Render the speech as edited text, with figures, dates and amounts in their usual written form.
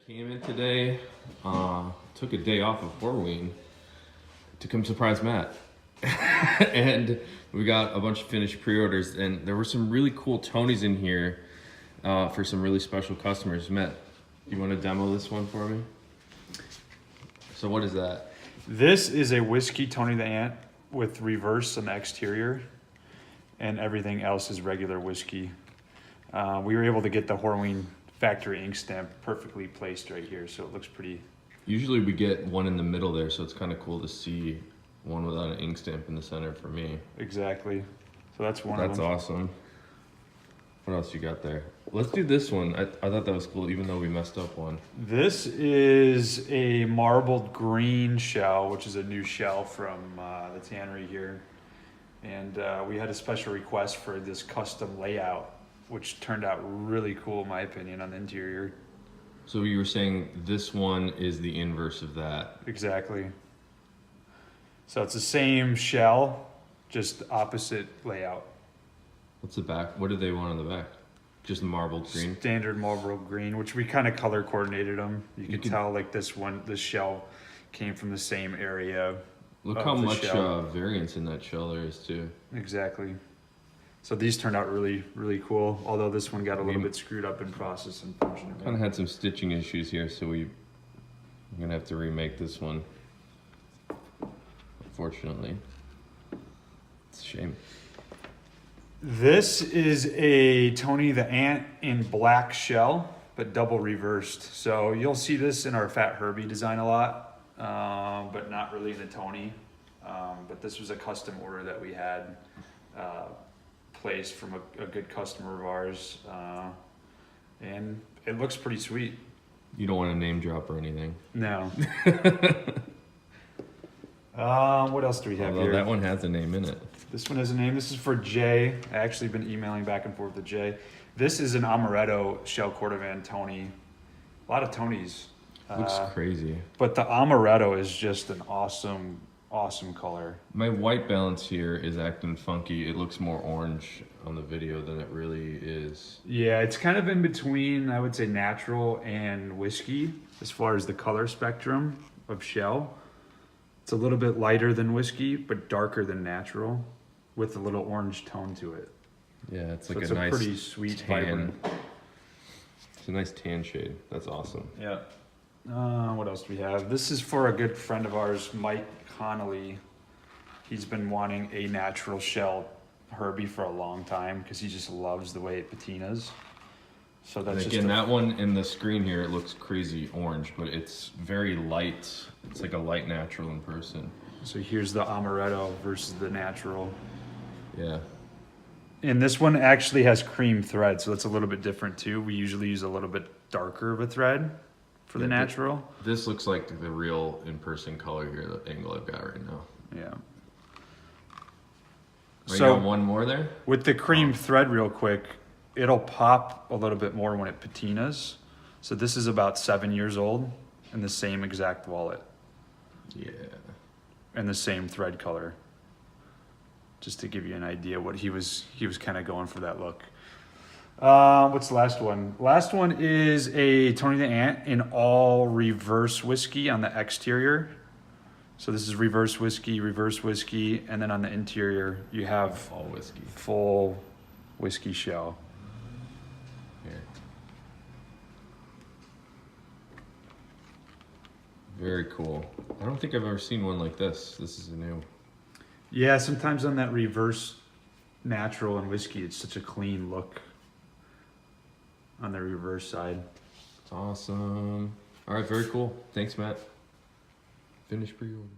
Came in today, took a day off of Halloween to come surprise Matt. And we got a bunch of finished pre-orders, and there were some really cool Tonys in here for some really special customers. Matt, you want to demo this one for me? So what is that? This is a whiskey Tony the Ant with reverse on the exterior, and everything else is regular whiskey. We were able to get the Horween factory ink stamp perfectly placed right here, so it looks pretty. Usually we get one in the middle there, so it's kind of cool to see one without an ink stamp in the center for me. Exactly. So that's one of them. That's awesome. What else you got there? Let's do this one. I thought that was cool, even though we messed up one. This is a marbled green shell, which is a new shell from the tannery here. And we had a special request for this custom layout, which turned out really cool in my opinion on the interior. So you were saying this one is the inverse of that? Exactly. So it's the same shell, just opposite layout. What's the back? What did they want on the back? Just marbled green? Standard marbled green, which we kind of color coordinated them. You can tell like this shell came from the same area. Look how much variance in that shell there is too. Exactly. So these turned out really, really cool. Although this one got a little bit screwed up in process and function. Kind of had some stitching issues here, so we're gonna have to remake this one. Unfortunately, it's a shame. This is a Tony the Ant in black shell, but double reversed. So you'll see this in our Fat Herbie design a lot, but not really in the Tony. But this was a custom order that we had placed from a good customer of ours, and it looks pretty sweet. You don't want to name drop or anything? No. What else do we have here? That one has a name in it. This one has a name. This is for Jay. I actually been emailing back and forth with Jay. This is an amaretto shell cordovan Tony. A lot of Tonys. Looks crazy. But the amaretto is just an awesome color. My white balance here is acting funky. It looks more orange on the video than it really is. Yeah, it's kind of in between, I would say, natural and whiskey as far as the color spectrum of shell. It's a little bit lighter than whiskey, but darker than natural, with a little orange tone to it. Yeah, it's like so it's a nice pretty sweet tan. It's a nice tan shade. That's awesome. Yeah. What else do we have? This is for a good friend of ours, Mike Connolly. He's been wanting a natural shell Herbie for a long time because he just loves the way it patinas. So that's and again, that one in the screen here, it looks crazy orange, but it's very light. It's like a light natural in person. So here's the amaretto versus the natural. Yeah. And this one actually has cream thread, so that's a little bit different too. We usually use a little bit darker of a thread for the natural. This looks like the real in-person color here, the angle I've got right now. Yeah. So you got one more there? With the cream thread real quick, it'll pop a little bit more when it patinas. So this is about 7 years old and the same exact wallet. Yeah. And the same thread color. Just to give you an idea what he was kind of going for that look. What's the last one? Last one is a Tony the Ant in all reverse whiskey on the exterior. So this is reverse whiskey, and then on the interior you have all whiskey, full whiskey shell. Here. Very cool. I don't think I've ever seen one like this. This is new. Yeah, sometimes on that reverse natural and whiskey, it's such a clean look on the reverse side. It's awesome. All right, very cool. Thanks, Matt. Finish pre-order.